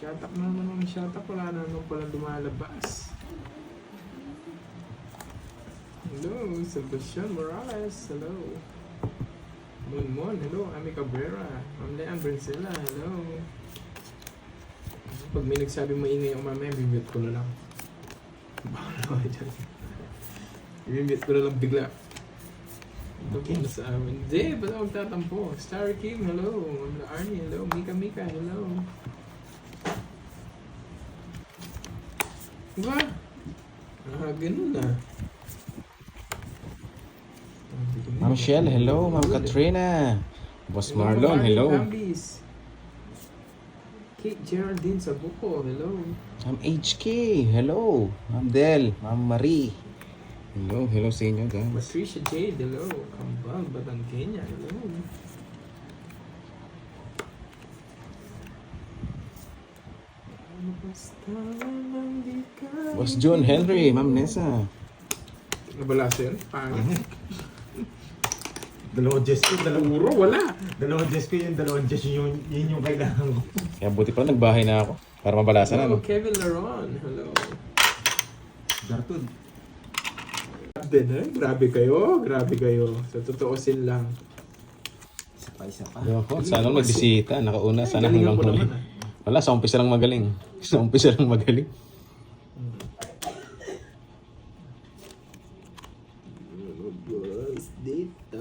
Shut up naman ng shut up. Wala na naman palang lumalabas. Hello, Sebastian Morales. Hello. Mon. Hello. Ami Cabrera. Ma'am Leanne Brincela. Hello. Pag may nagsabi maingay ako mamaya, bimute ko na lang. Baka naman dyan. Bimute ko na lang bigla. Okay. Ito sa amin. Hindi, ba't ako magtatampo? Starry King, hello. Ma'am Arnie, hello. Mika, hello. Diba? Ganun na. Ma'am Shell, hello. Ma'am Katrina. Boss Marlon, hello. Kate Geraldine Sabuco, hello. Ma'am HK, hello. Ma'am Del, Ma'am Marie. Hello sa inyo guys. Patricia Jade, hello. Kambal, Batangkenya, hello. Boss John Henry, Ma'am Nessa. Nabalasa yun? Pangit. Dalawang Diyos ko, Puro, wala. dalawang Diyos ko yung dalawang Diyos yun yung kailangan ko. Kaya buti pa nagbahay na ako. Para mabalasan na. Hello, No? Kevin Laron, hello. Dartod. Grabe kayo. Sa totoosin lang. Isa pa. Yoko, sana magbisita. Nakauna, sana Galingan hanggang ko huli. naman, Wala, sa umpisa lang magaling. Sa umpisa lang magaling. Boss, dito.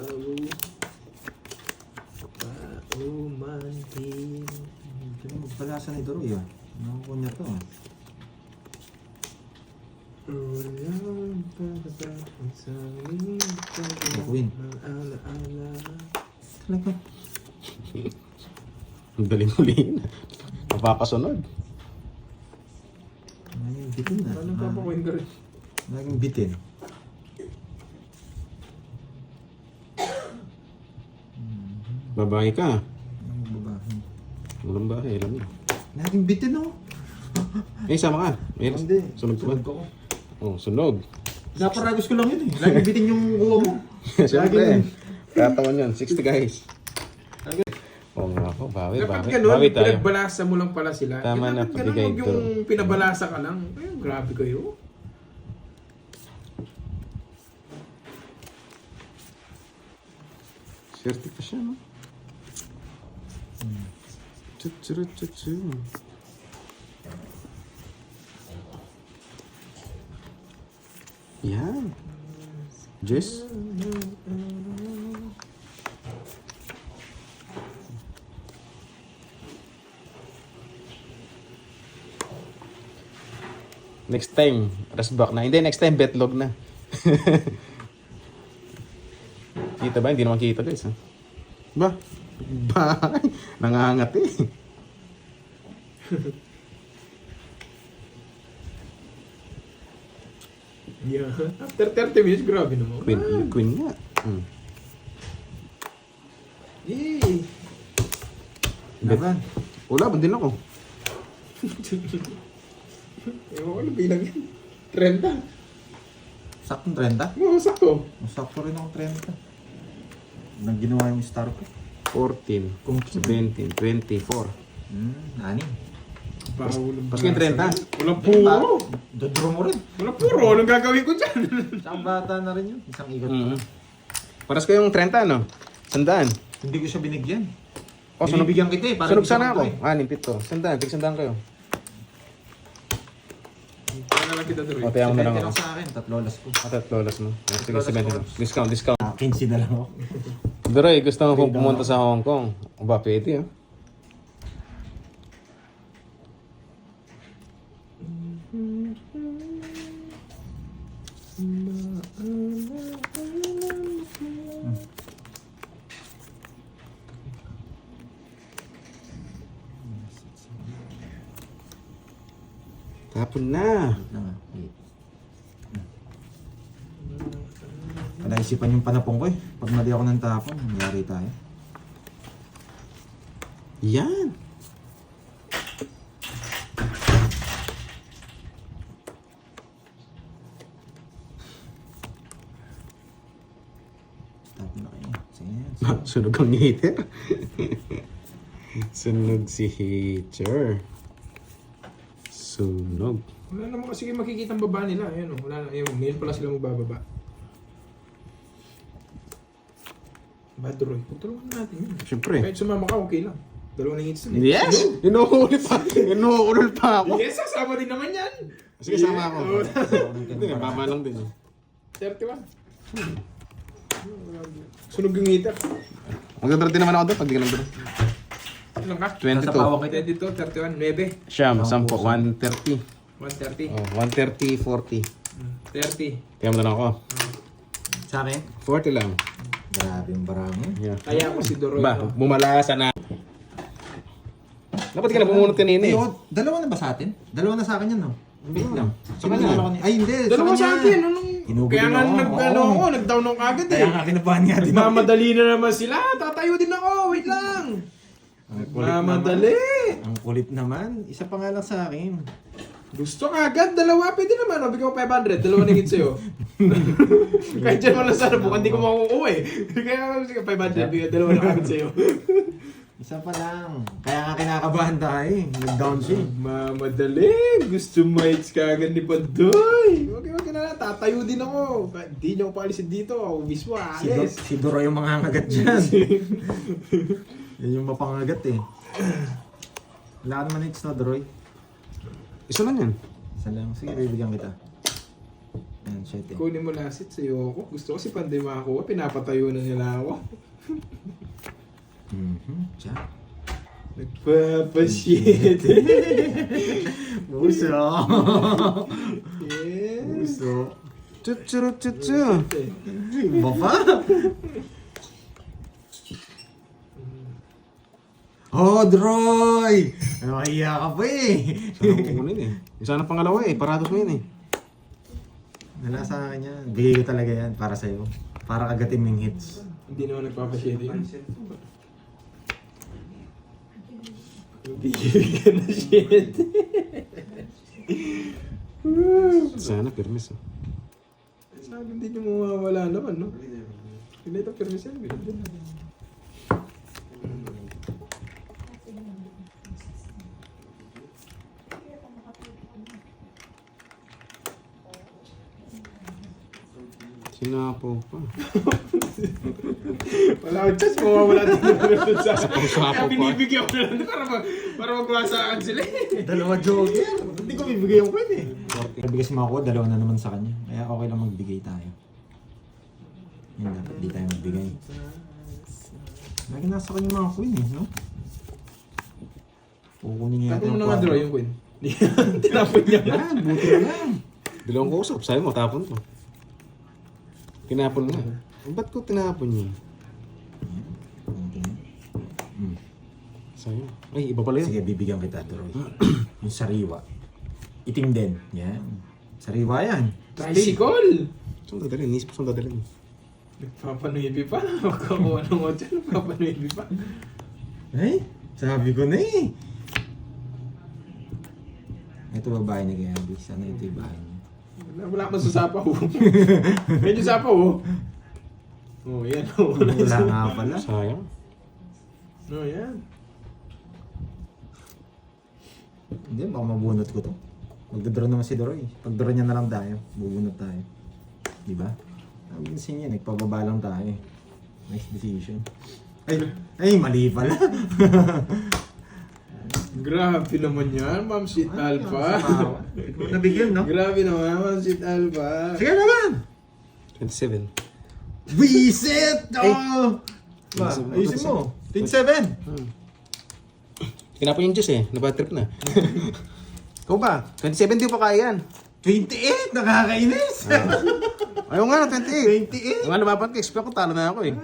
Paumanhin. Magpalasa na ito ro yun. Nakukuha niya to. Ulang pagkakataon sa amin. Nakuin. Alaala. Talaga. Ang daling huliin. Mapakasunod. Naging bitin na. Paano papakuin ka rin? Naging bitin. Babae ka. Naging babae. Walang bahay, alam mo. Naging bitin oh. Sama ka. May Hindi. sunog ka ba? Sunog ako. Oh, sunog. Naparagos ko lang yun eh. Laging bitin yung kuha mo. Siyempre. Tatawan yun. 60 guys. Oo nga po. Bawi. Dapat ganun, Bawi tayo. pinagbalasa mo lang pala sila. Tama na, Dapat pagbigay ganun, huwag yung pinabalasa ka lang. Ay, grabe kayo. Swerte pa siya, no? Tsu. Yan. Jess? Next time, rasbak na. Hindi, next time, betlog na. Kita ba? Hindi naman kita guys. Ha? Ba? Nangangat eh. Yeah. After 30 minutes, grabe naman. Queen nga. Yay! Laban. Wala, din ako. Ewan ko na bilang yan. 30. Saktong 30? Oo, sakto. Masakto rin ako 30. Nang ginawa yung star ko. 14, 17, 24. Nani. Pas yung 30. Walang puro. Dodro mo rin. Walang puro. Anong gagawin ko dyan? Isang bata na rin yun. Isang ikot. Paras ko yung 30, no? Sandaan. Hindi ko siya binigyan. Oh, sunog, Binibigyan kita eh. para sunog gusto sana ko ako. eh. 6, 7. Sandaan, tig sandaan kayo. Kaya lang kita tuloy. O, tayo mo na lang Second ako. lang sa akin. Tatlolas ko. At lolas mo. Sige, Lolas 70. Discount. 15 na lang ako. Duroy, gusto mo pong pumunta sa Hong Kong. O ba, pwede, ha? Tapon na. Naisipan yung panapong ko eh. Pag mali ako ng tapon, nangyari tayo. Yan. Tapon na kayo. Sige. Sunog ang heater. Sunog si heater. Sunog. Wala naman kasi makikita ang baba nila. Ayan o, wala na. Ayan, ngayon pala sila magbababa. Bad Roy, tutulungan natin yun. Siyempre. Kahit sumama ka, okay lang. Dalawang nangits na. Yes! Inuhuli pa. Inuhuli pa ako. Yes, sasama din naman yan. Sige, sama ako. Oo. Hindi, mama lang din. 31. Sunog yung heater. Magdadara din naman ako doon pag di ka lang doon. Ilan ka? 22. 22, 31, 9. Siyam, 10, 130. 130. Oh, 130, 40. 30. Kaya mo na lang ako. Sa akin? 40 lang. Grabe yung barami. Yeah. Kaya ako si Doroy. Ba, bumalasa na. Dapat ka na bumunot kanina eh. Dalawa na ba sa atin? Dalawa na sa akin yan, no? Wait lang. Sa kanya. Ay, hindi. Dalawa sa kanya. atin. Anong... Hinubog Kaya din nga ako. nag-ano Oo. ako, nag-down ako agad eh. Kaya nga kinabahan nga din. Mamadali na naman sila. Tatayo din ako. Wait lang. Ang kulit Mamadali. naman. Ang kulit naman. Isa pa nga lang sa akin. Gusto ka agad. Dalawa. Pwede naman. O, bigyan ko 500. Dalawa na higit sa'yo. Kahit dyan mo lang sana. Bukan di ko makukuha eh. Kaya 500. Bigyan dalawa na agad sa'yo. Isa pa lang. Kaya nga kinakabahan tayo eh. Nag-down siya. Mamadali. Gusto ma-hits ka agad ni Pandoy. Wag na lang. Tatayo din ako. Di niyo ako paalisin dito. Ako mismo aalis. Si Doro yung mangangagat dyan. Yan yung mapangagat eh. Wala ka naman hits na, Doroy. Isa lang yan. Isa lang. Sige, bibigyan kita. Ayan, shit eh. Kunin mo last hit sa'yo ako. Gusto ko si Pandoy makakuha. Pinapatayo na nila ako. Siya. Nagpapashit. Puso. Yes. Puso. Chuchurut chuchu. Iba pa? Oh, Droy! Nahiya ka pa eh. Sana ko kunin eh. Sana pangalawa eh. Parados mo yun eh. Wala sa akin yan. Bigay ko talaga yan para sa'yo. Para kagatin mo yung hits. Hindi naman nagpapashit yun. Bigyan na shit. Sana permis oh. Sabi hindi nyo mawawala naman, no? Hindi ito permis yan. Sinapo pa. Wala akong chance, mawawala din naman sa akin. Sapo Kaya pa. binibigyan ko lang para magwasakan sila eh. Dalawa joker. Hindi ko bibigay yung queen eh. Sabi kasi makuha, dalawa na naman sa kanya. Kaya okay lang magbigay tayo. Yun dapat, di tayo magbigay. Lagi nasa kanya mga queen eh, no? Kukunin niya Tapos mo na nga draw yung queen. Tinapon niya na. Yan, buti na lang. Dalawang kusap. Sabi mo, tapon mo. Tinapon mo. Ba't ko tinapon yun? Sayang. Ay, iba pala yun. Sige, bibigyan kita, Troy. Yung sariwa. Itim din. Yan. Sariwa yan. Tricycle! Saan dadalhin? Nisip ko saan dadalhin. Nagpapanuibi pa. Magkakuha ng otso. Nagpapanuibi pa. Ay, sabi ko na eh. Ito babae ni Kaya Abby. Sana ito yung bahay niya. Wala ka sa sapaw. Medyo sapaw oh. Oh, yan oh. Wala nga pala. Sayang. Oh, yan. Hindi, baka mabunot ko to. Magdodraw naman si Doroy. Pag-draw niya na lang tayo, bubunot tayo. Di ba? Ang gusto niya, nagpababa lang tayo. Nice decision. Ay, mali pala. Grabe naman yan, Ma'am Sweet Alpha. Nabigyan, no? Grabe naman, Ma'am Sweet Alpha. Sige naman! 27. Reset! Oh! Ba, ayusin mo. 27! Tinapon yung juice eh. Nabad trip na. Ikaw ba? 27 di pa kaya yan. 28! Nakakainis! Ayaw nga na, 28. 28! Yung nga nababat ka, expect ko talo na ako eh.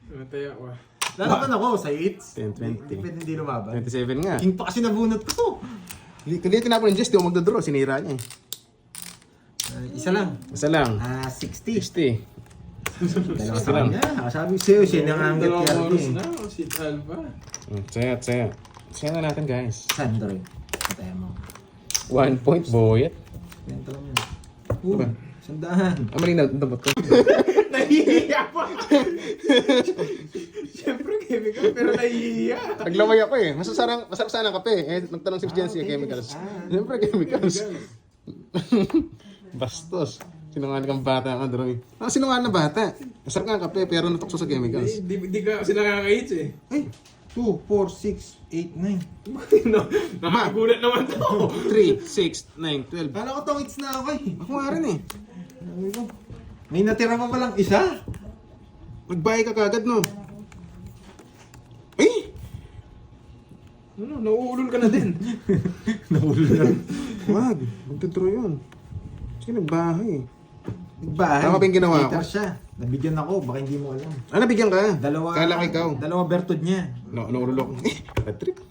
Mataya ko ah. Lalaban ako sa 8. 10, 20. Hindi lumaban. 27 nga. King pa kasi nabunot ko to. Hindi tinapon yung juice, di ako magdodraw. Sinira niya eh. Isa lang. Isa lang. 60. 60. Dalawa sa kanya. Sabi ko sa'yo, siya nangangat Dalawang yan oras eh. na, Ma'am Sweet Alpha. Saya, saya. Saya na natin guys. Sandroy. Pataya mo. 1 point, boyet. Ganito lang yan. Diba? 100. Ah, mali na damot ko. Nahihiya pa! Siyempre chemical, pero nahihiya. Naglamay ako eh. Masarap sana ang kape. Eh, nagtanong si Jency, chemicals. Siyempre, chemicals. Bastos. Sinungaling kang bata ka, Droy. Ah, sinungaling na bata. Masarap nga ang kape, pero natukso sa chemicals. Di ka kasi nakaka-hits eh. Ay, 2, 4, 6, 8, 9. No, nakakagulat naman to. 3, 6, 9, 12. Kala ko tongits na ako eh. Ako nga rin eh. Sabi ko, may natira pa palang isa. Magbayad ka kagad, no? Ay! Ano, nauulol ka na din. Nahulog na. Wag, magtuturo yun. Sige, nagbahay. Nagbahay. Tama ba yung ginawa ko? Hater siya. Nabigyan ako, baka hindi mo alam. Ah, nabigyan ka? Dalawa. Kala ko ikaw. Dalawa bertod niya. No, naurulok. Bad trip.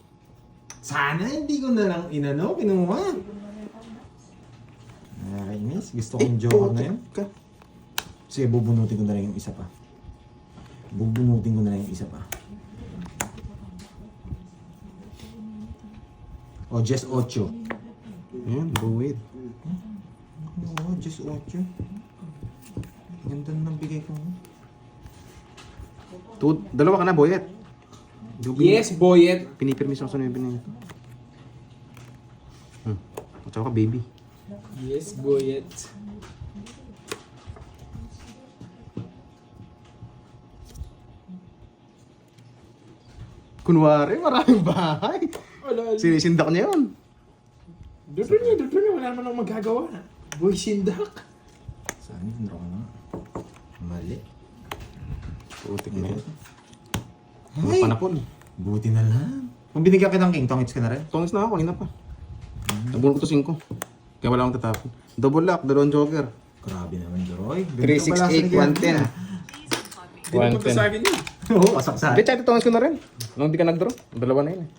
Sana hindi ko na lang kinuha. Nakakainis. Gusto kong joker na yun. Ka. Sige, bubunutin ko na lang yung isa pa. Bubunutin ko na lang yung isa pa. O, just 8. Ayan, buwid. Oo, just 8. Ganda na bigay ko. Dalawa ka na, Boyet. Yes, boyet. Pinipirmis ako sa nabin niya. At saka ka, baby. Yes, boyet. Kunwari, maraming bahay. Wala. Sinisindak niya yun. Doon niya. Wala naman akong magagawa. Boy, sindak. Saan yun? Draw na. Mali. Putik na yun. Ay! Panapon. Buti na lang. Kung binigyan kita ng king, tongits ka na rin. Tongis na ako, kanina pa. Nabunod ko to 5. Kaya wala akong tatapon. Double lock, dalawang joker. Grabe naman, Roy. 3, 6, 8, 110. Hindi naman sa akin yun. Oo, kasaksan. Hindi, tsaka tongis ko na rin. Nung di ka nag-draw, dalawa na yun eh.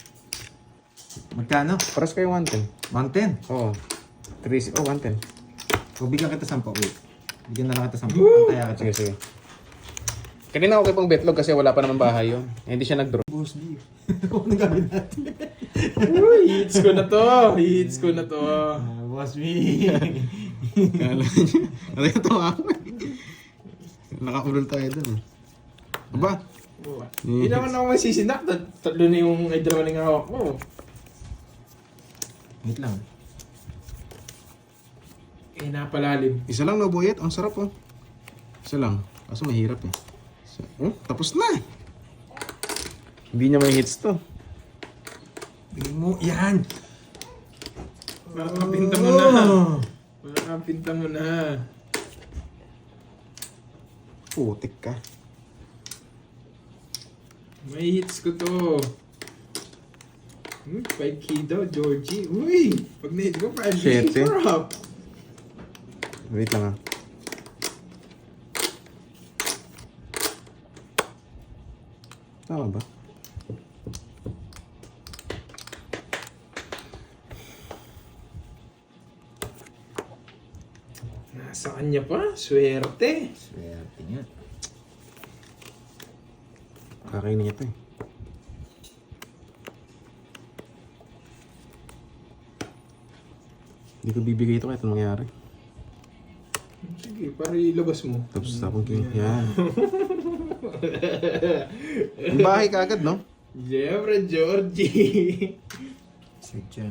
Magkano? Paras kayo 110. 110. Oo. 3, 6, 110. Kung bigyan kita 10, wait. Bigyan na lang kita 10. Pantaya kita. Sige, sige. Kanina ako kayo pang betlog kasi wala pa naman bahay yun. Eh, hindi siya nag-draw. Boss B. Ano gawin natin? Uy, hits ko na to. Boss B. Kala niya. Ano yung tawa ako eh. Nakakulol tayo dun eh. Aba? Hindi naman ako masisinak. Tatlo na yung ay dalawa na yung hawak mo. Wait lang. Eh, napalalim. Isa lang no, Boyet. Ang sarap oh. Isa lang. Kaso mahirap eh. Tapos na. Hindi niya may hits to. Bigyan mo. Yan. Makakapinta mo na. Makakapinta mo na. Putik ka. May hits ko to. 5K daw, Georgie. Uy! Pag na-hit ko, 5K. Siyete. Sarap. Wait lang ah. Tama ba? Nasa kanya pa. Swerte. Swerte nga. Kakainin niya to eh. Hindi ko bibigay ito kahit anong mangyari. Sige, para ilabas mo. Tapos tapon ko yun. Yan. Ang bahay ka agad, no? Siyempre, Georgie. Sadya.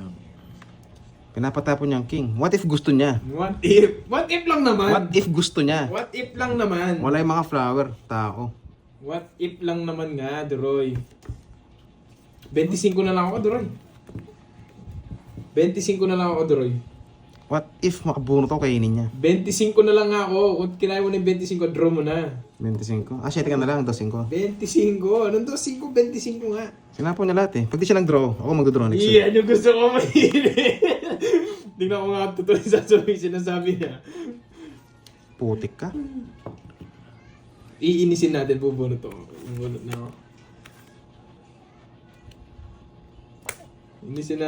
Pinapatapon niya ang king. What if gusto niya? What if? What if lang naman? What if gusto niya? What if lang naman? Wala yung mga flower. Tao. What if lang naman nga, Duroy? 25 na lang ako, Duroy. 25 na lang ako, Duroy. What if makabunot ako kainin niya? 25 na lang ako. Kung kinain mo ng 25, draw mo na. 25? Ah, 7 ka na lang. 5. 25? Anong 5? 25 nga. Sinapon niya lahat eh. Pag di siya nag-draw, ako mag-draw next week. Iyan yung gusto ko mahilig. Tingnan ko nga totoo yung sasabihin sinasabi niya. Putik ka. Iinisin natin, bubunot ako. Bubunot na ako.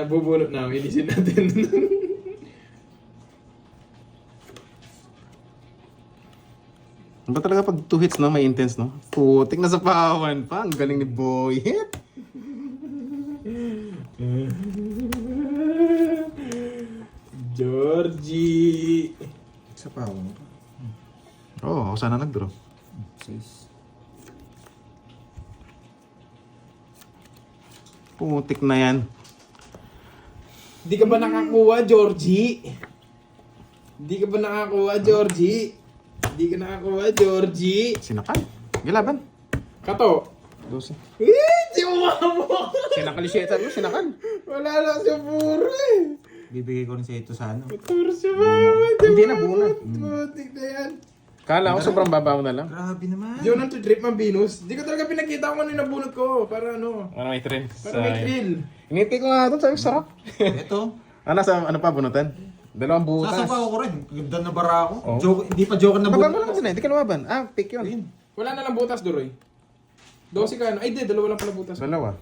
Bubunot na ako. Iinisin natin. Ano ba talaga pag 2 hits no, may intense no? Putik na sa pawan pa. Ang galing ni Boyet. Georgie. Sa pa ako. Oo, ako sana nag-draw. 6. Putik na yan. Di ka ba nakakuha, Georgie? Di ka ba nakakuha, Georgie? Di ka nakakuha, Georgie? Sinakal. Gilaban. Kato. 12. Di umabot! Sinakal yung sheta mo, sinakal. Wala lang siya puro eh. Bibigay ko rin sa ito sa ano. Puro siya mama. Hindi na, buo na. Putik na yan. Kala ko sobrang babaw na lang. Grabe naman. Di ko nang trip ang Venus. Di ko talaga pinakita kung ano yung nabunot ko. Para ano. Ano may thrill? Para may thrill. Initi ko nga doon, sabi ko sarap. Ito. Ano pa bunutan? Dalawang butas. Sasabaw ko rin. Ganda na bara ako. Oh. Joke, hindi pa joke na Baba mo buo. lang kasi na, hindi ka lumaban. Ah, pick yun. Wala na lang butas, Duroy. 12 ka ano? Ay, di. Dalawa lang pala butas. Dalawa.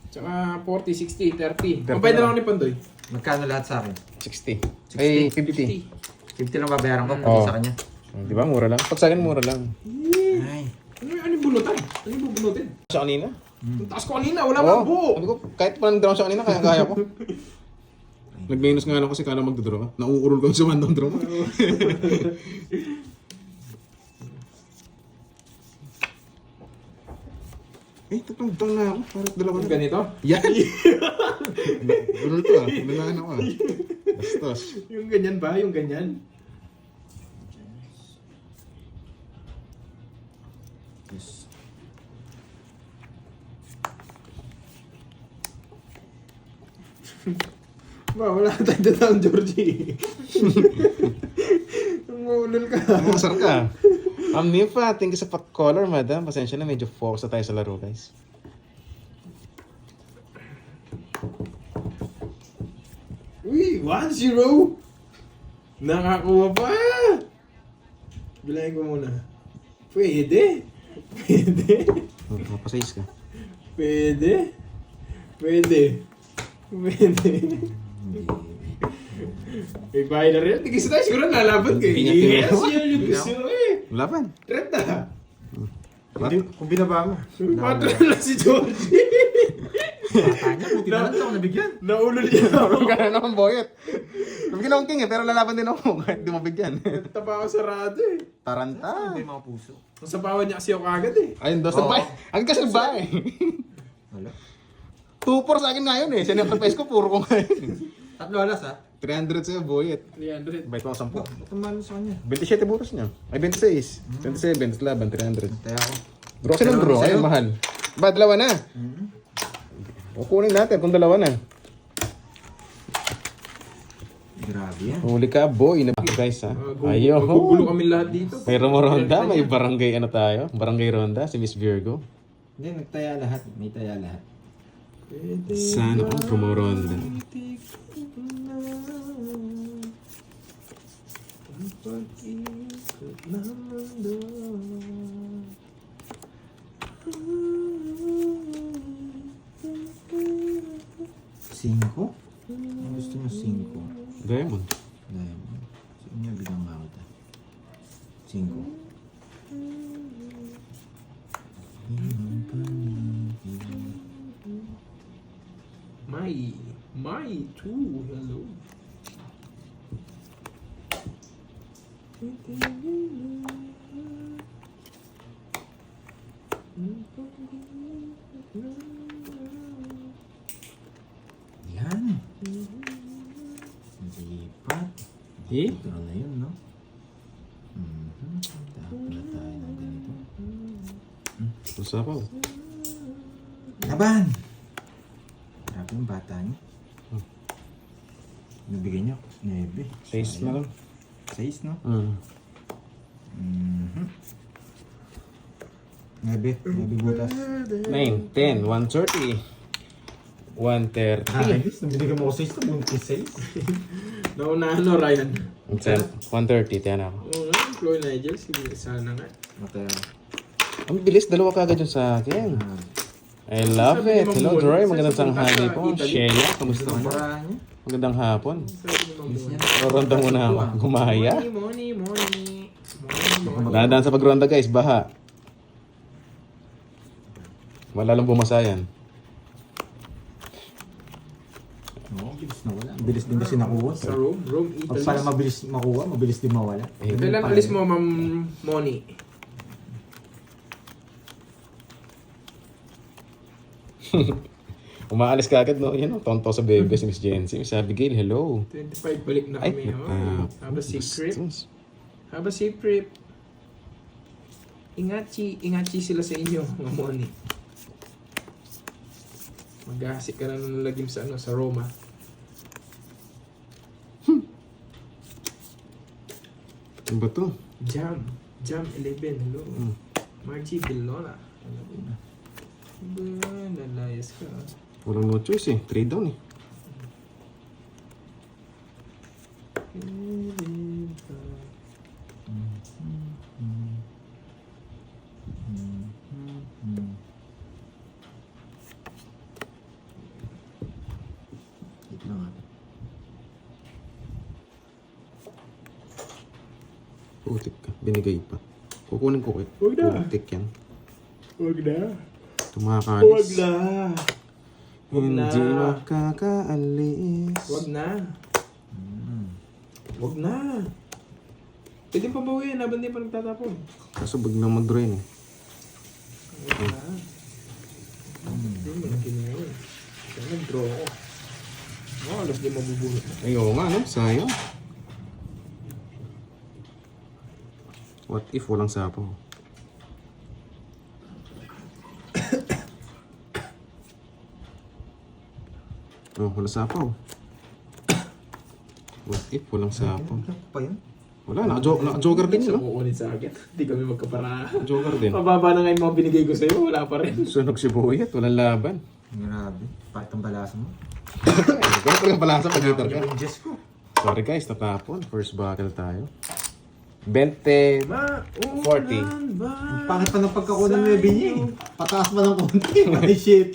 Tsaka 40, 60, 30. 30 Mabay na lang. lang ako ni Pandoy. Magkano lahat sa akin? 60. 60? Ay, 50. 50 lang babayaran ko, pati Oo. sa kanya. Di ba? Mura lang. Pag sa akin, mura lang. Ay. Ano yung bunutan? Ano yung bubunutin? Sa kanina? Ang taas ko kanina. Wala pa buo. Sabi ko, kahit pa nag-draw sa kanina, kaya ko. Nag-minus nga lang kasi kala magdodraw ka. Nauurol ko sa random draw mo. Tatlong draw na ako. Parang dalawa na. Ganito? Yan! Ganun to ah. Lunahan ako ah. Bastos. Yung ganyan ba? Yung ganyan? Yes. Ba, wala ka tayo down, Georgie. Umulol ka. Masar ka. Nifa, thank you sa color, madam. Pasensya na, medyo focus na tayo sa laro, guys. Uy, 1-0! Nakakuha pa! Bilangin ko muna. Pwede. Pwede. Mapasayis ka. Pwede. Pwede. Pwede. May bahay na rin. Tigis tayo siguro nalaban kayo. Pinya-pinya. Yes, yun yung gusto mo eh. Laban. Red na. Kung binaba mo. Patro na lang si Georgie. Tanya, buti na lang ako nabigyan. Naulol niya ako. Gano'n naman, boyet. Nabigyan akong king eh, pero lalaban din ako kahit di mabigyan. Tapa ako sarado eh. Taranta. Hindi mga puso. Nasapawan niya kasi ako agad eh. Ayun, dos na Oo. ba? Ang kasi na ba eh. Wala. 2-4 sa akin ngayon eh. Sinapapes ko, puro ko ngayon. Tatlo alas ha? 300 sa'yo, boyet. 300. Bait mo 10. Ba't tumalo sa kanya? 27 butas niya. Ay, 26. 27, laban, 300. Tayo ako. Draw sila ng draw, ayun, mahal. Ba, dalawa na. Kukunin natin kung dalawa na. Grabe yan. Huli ka, boy. Guys, ha? Ayaw. Magugulo kami lahat dito. May Ronda, may barangay ano tayo? Barangay Ronda, si Miss Virgo. Hindi, nagtaya lahat. May taya lahat. Sana all promo Ronda. Cinco? Ang gusto nyo 5. Diamond. Diamond. Sa inyo, bigyan nga kita. 5. My too. Hello. Yan. Lipat. Eh? Ito na yun, no? Tapos na tayo ng ganito. Usapaw. Laban! Grabe yung bata niyo. Nabigyan niyo? 9. 6 na lang. 6, no? 9 butas. 9, 10, 130. 130. Ayos, nabinigyan mo ko 6 na, 6. Naunahan no, Ryan. 130, tiyan ako. Oo nga, Chloe Nigel. Sige, sana nga. Mataya. Ang bilis, dalawa kagad yun sa akin. I love it. Hello, Droy. Magandang tanghali po. Sheila, kamusta ka na? Paraan niyo? Magandang hapon. Sabi ni Ma'am Bon. Roronda muna ako. Gumaya. Morning. Dahan sa pagronda, guys. Baha. Wala lang bumasa yan. Oo, bilis na wala. Bilis din kasi nakuha. Sa Rome, Pag Italy. pala mabilis makuha, mabilis din mawala. Kailan alis mo, Ma'am Moni? Umaalis ka agad, no? Yan, tonto sa bebe si Miss Jency. Miss Abigail, hello. 25 balik na Ay, kami. Have a safe trip. bastos. Have a safe trip. Ingachi sila sa inyo, Ma'am Moni. Maghahasik ka na ng lagim sa sa Roma. Ano ba to? Jam 11, hello. Margie Bellona. Hello. Ba, nalayas ka. Walang no choice eh. 3 down eh. Wait lang ah. Putik ka. Binigay pa. Kukunin ko kit. Huwag na. Putik yan. Huwag na. Tumakalis. na. Huwag na. Hindi makakaalis. Huwag na. Huwag na. Pwede pa bawiin habang di pa nagtatapon. Kaso biglang mag-drain eh. Huwag na. Hindi mo na ginawa. Kaya nag-draw ako. Alas di mabubunot na. Ay, oo nga, no? Sayang. What if walang sapaw? Oh, walang sapaw. What if walang sapaw? Ano pa yun? Wala, naka-jogger din yun, no? Kukunin sa akin. Hindi kami magkapara. Jogger din. Mababa na nga yung mga binigay ko sa'yo. Wala pa rin. Sunog si Boyet, walang laban. Grabe. Pakit ang balasa mo. Ganito lang pala sa pag-hitter ka. Yung Diyos ko. Sorry guys, natapon. First battle tayo. 20. 40. Ang pangit pa ng pagkakunan ng Webby niya eh. Pataas pa ng konti. Ay shit.